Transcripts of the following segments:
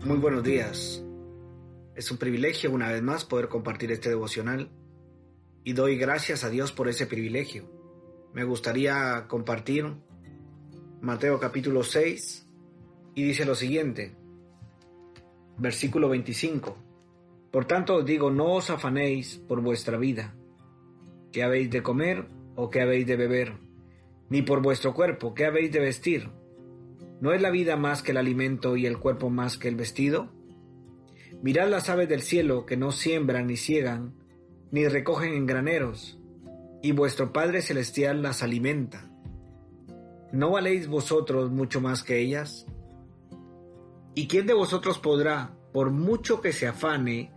Muy buenos días. Es un privilegio una vez más poder compartir este devocional y doy gracias a Dios por ese privilegio. Me gustaría compartir Mateo capítulo 6 y dice lo siguiente, versículo 25. Por tanto os digo, no os afanéis por vuestra vida, qué habéis de comer o qué habéis de beber, ni por vuestro cuerpo, qué habéis de vestir. ¿No es la vida más que el alimento y el cuerpo más que el vestido? Mirad las aves del cielo, que no siembran ni siegan, ni recogen en graneros, y vuestro Padre Celestial las alimenta. ¿No valéis vosotros mucho más que ellas? ¿Y quién de vosotros podrá, por mucho que se afane,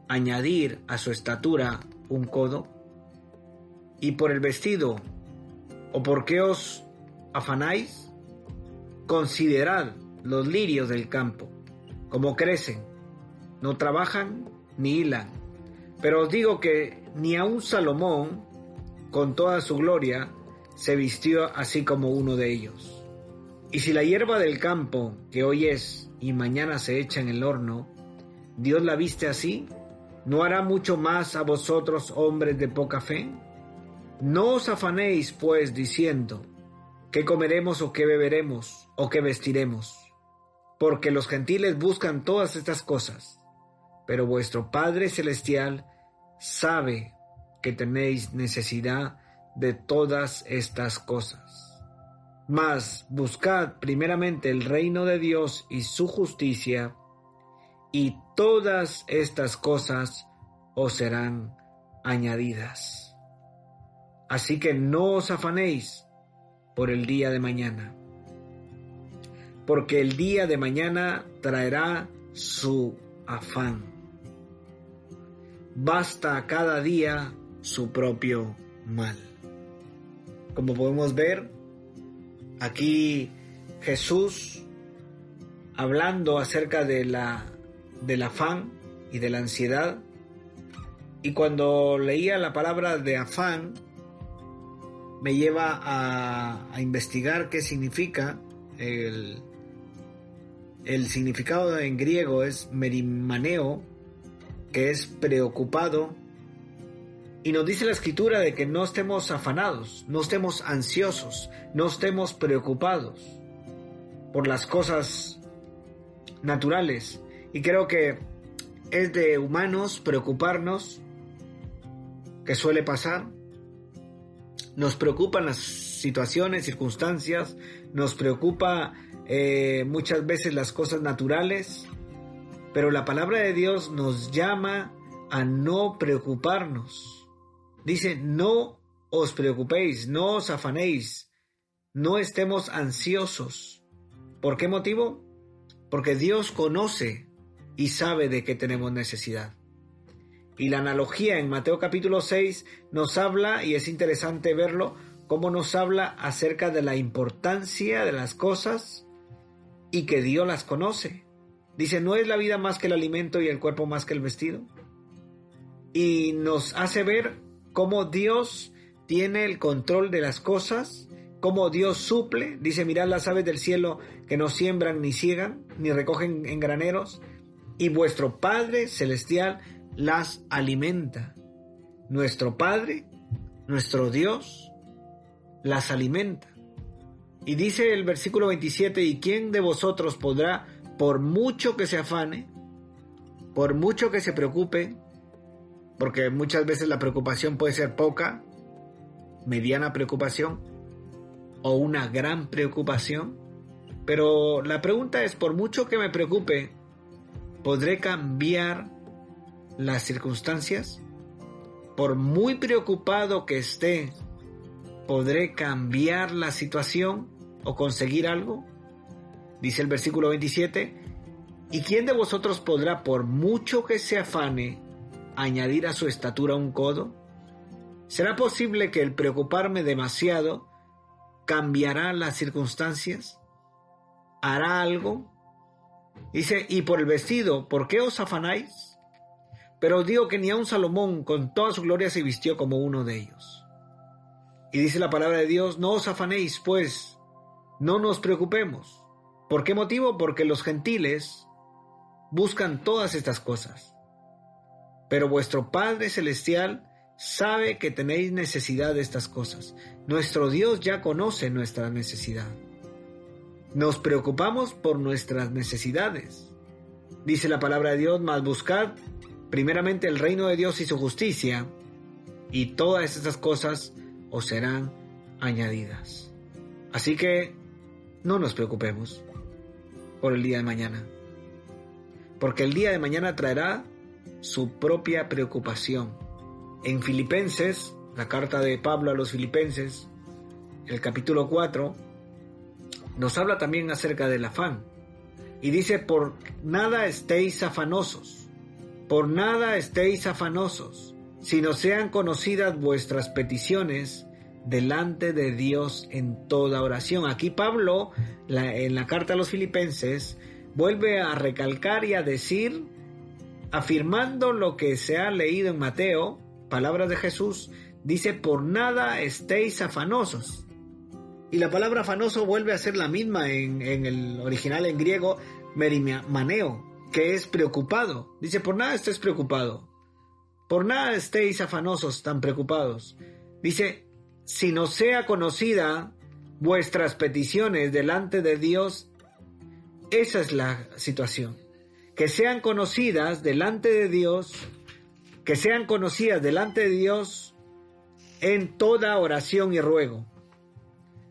añadir a su estatura un codo? ¿Y por el vestido, o por qué os afanáis? Considerad los lirios del campo, cómo crecen, no trabajan ni hilan. Pero os digo que ni aun Salomón, con toda su gloria, se vistió así como uno de ellos. Y si la hierba del campo, que hoy es y mañana se echa en el horno, Dios la viste así, ¿no hará mucho más a vosotros, hombres de poca fe? No os afanéis, pues, diciendo, ¿qué comeremos o qué beberemos o qué vestiremos? Porque los gentiles buscan todas estas cosas, pero vuestro Padre Celestial sabe que tenéis necesidad de todas estas cosas. Mas buscad primeramente el reino de Dios y su justicia, y todas estas cosas os serán añadidas. Así que no os afanéis por el día de mañana, porque el día de mañana traerá su afán. Basta a cada día su propio mal. Como podemos ver, aquí Jesús hablando acerca del afán y de la ansiedad, y cuando leía la palabra de afán, me lleva a investigar qué significa. El significado en griego es merimaneo, que es preocupado, y nos dice la escritura de que no estemos afanados, no estemos ansiosos, no estemos preocupados por las cosas naturales. Y creo que es de humanos preocuparnos, que suele pasar. Nos preocupan las situaciones, circunstancias, nos preocupa muchas veces las cosas naturales, pero la palabra de Dios nos llama a no preocuparnos. Dice, no os preocupéis, no os afanéis, no estemos ansiosos. ¿Por qué motivo? Porque Dios conoce y sabe de qué tenemos necesidad. Y la analogía en Mateo capítulo 6 nos habla, y es interesante verlo, cómo nos habla acerca de la importancia de las cosas y que Dios las conoce. Dice, ¿no es la vida más que el alimento y el cuerpo más que el vestido? Y nos hace ver cómo Dios tiene el control de las cosas, cómo Dios suple. Dice, mirad las aves del cielo que no siembran ni siegan, ni recogen en graneros, y vuestro Padre Celestial las alimenta. Nuestro Padre, nuestro Dios, las alimenta. Y dice el versículo 27, ¿y quién de vosotros podrá, por mucho que se afane, por mucho que se preocupe, porque muchas veces la preocupación puede ser poca, mediana preocupación o una gran preocupación, pero la pregunta es, por mucho que me preocupe, ¿podré cambiar las circunstancias? Por muy preocupado que esté, ¿podré cambiar la situación o conseguir algo? Dice el versículo 27, ¿y quién de vosotros podrá, por mucho que se afane, añadir a su estatura un codo? ¿Será posible que el preocuparme demasiado cambiará las circunstancias? ¿Hará algo? Dice, y por el vestido, ¿por qué os afanáis? Pero os digo que ni aun Salomón con toda su gloria se vistió como uno de ellos. Y dice la palabra de Dios, no os afanéis, pues, no nos preocupemos. ¿Por qué motivo? Porque los gentiles buscan todas estas cosas. Pero vuestro Padre Celestial sabe que tenéis necesidad de estas cosas. Nuestro Dios ya conoce nuestra necesidad. Nos preocupamos por nuestras necesidades. Dice la palabra de Dios, mas buscad primeramente el reino de Dios y su justicia, y todas estas cosas os serán añadidas. Así que no nos preocupemos por el día de mañana, porque el día de mañana traerá su propia preocupación. En Filipenses, la carta de Pablo a los Filipenses, el capítulo 4, nos habla también acerca del afán. Y dice, por nada estéis afanosos, sino sean conocidas vuestras peticiones delante de Dios en toda oración. Aquí Pablo, en la carta a los Filipenses, vuelve a recalcar y a decir, afirmando lo que se ha leído en Mateo, palabras de Jesús, dice, por nada estéis afanosos. Y la palabra afanoso vuelve a ser la misma en el original en griego, merimaneo, que es preocupado. Dice, por nada estéis preocupado. Por nada estéis afanosos, tan preocupados. Dice, si no sea conocida vuestras peticiones delante de Dios, esa es la situación. Que sean conocidas delante de Dios, en toda oración y ruego.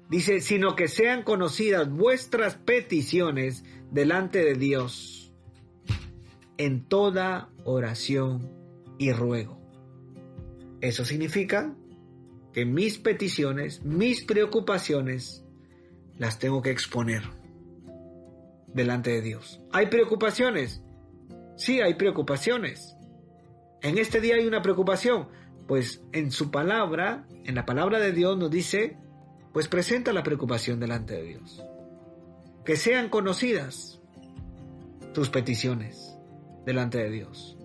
Dice, sino que sean conocidas vuestras peticiones delante de Dios en toda oración y ruego. Eso significa que mis peticiones, mis preocupaciones, las tengo que exponer delante de Dios. ¿Hay preocupaciones? Sí, hay preocupaciones. En este día hay una preocupación, pues en su palabra, en la palabra de Dios nos dice, pues presenta la preocupación delante de Dios. Que sean conocidas tus peticiones delante de Dios.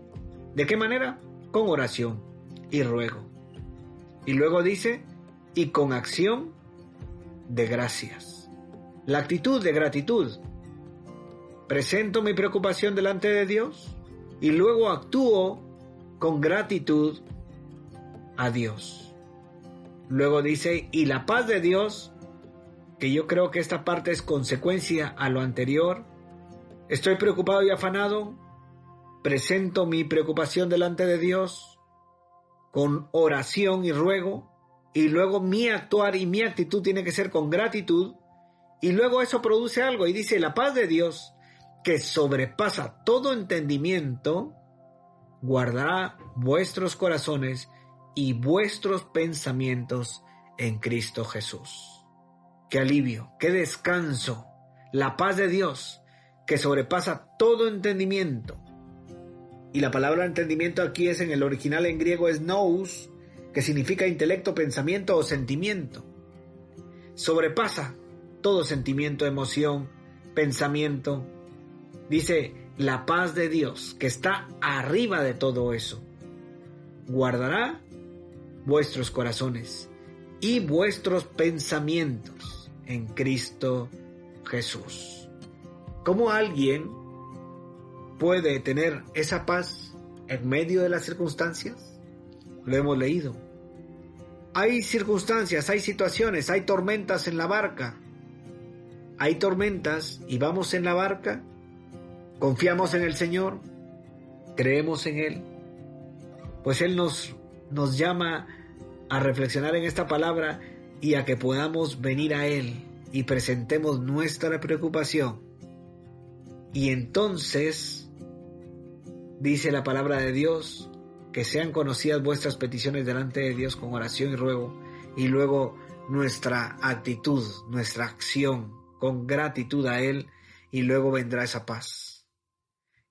¿De qué manera? Con oración y ruego. Y luego dice, y con acción de gracias. La actitud de gratitud. Presento mi preocupación delante de Dios y luego actúo con gratitud a Dios. Luego dice, y la paz de Dios, que yo creo que esta parte es consecuencia a lo anterior. Estoy preocupado y afanado, presento mi preocupación delante de Dios con oración y ruego, y luego mi actuar y mi actitud tiene que ser con gratitud, y luego eso produce algo, y dice, la paz de Dios, que sobrepasa todo entendimiento, guardará vuestros corazones y vuestros pensamientos en Cristo Jesús. Qué alivio, qué descanso, la paz de Dios que sobrepasa todo entendimiento. Y la palabra entendimiento aquí es en el original en griego es nous, que significa intelecto, pensamiento o sentimiento. Sobrepasa todo sentimiento, emoción, pensamiento. Dice, la paz de Dios que está arriba de todo eso, guardará vuestros corazones y vuestros pensamientos en Cristo Jesús. ¿Cómo alguien puede tener esa paz en medio de las circunstancias? Lo hemos leído. Hay circunstancias, hay situaciones, hay tormentas en la barca. Hay tormentas y vamos en la barca, confiamos en el Señor, creemos en Él. Pues Él nos llama a reflexionar en esta palabra y a que podamos venir a Él y presentemos nuestra preocupación. Y entonces, dice la palabra de Dios, que sean conocidas vuestras peticiones delante de Dios con oración y ruego, y luego nuestra actitud, nuestra acción con gratitud a Él, y luego vendrá esa paz.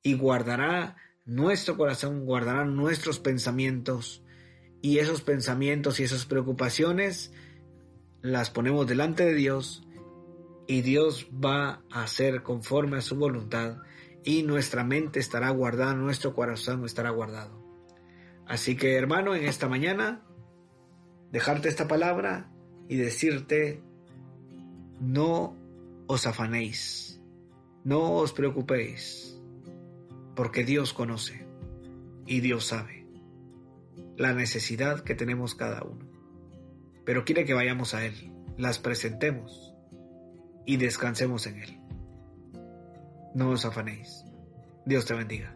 Y guardará nuestro corazón, guardará nuestros pensamientos, y esos pensamientos y esas preocupaciones las ponemos delante de Dios, y Dios va a hacer conforme a su voluntad, y nuestra mente estará guardada, nuestro corazón estará guardado. Así que, hermano, en esta mañana, dejarte esta palabra y decirte, no os afanéis, no os preocupéis, porque Dios conoce y Dios sabe la necesidad que tenemos cada uno. Pero quiere que vayamos a Él, las presentemos y descansemos en Él. No os afanéis. Dios te bendiga.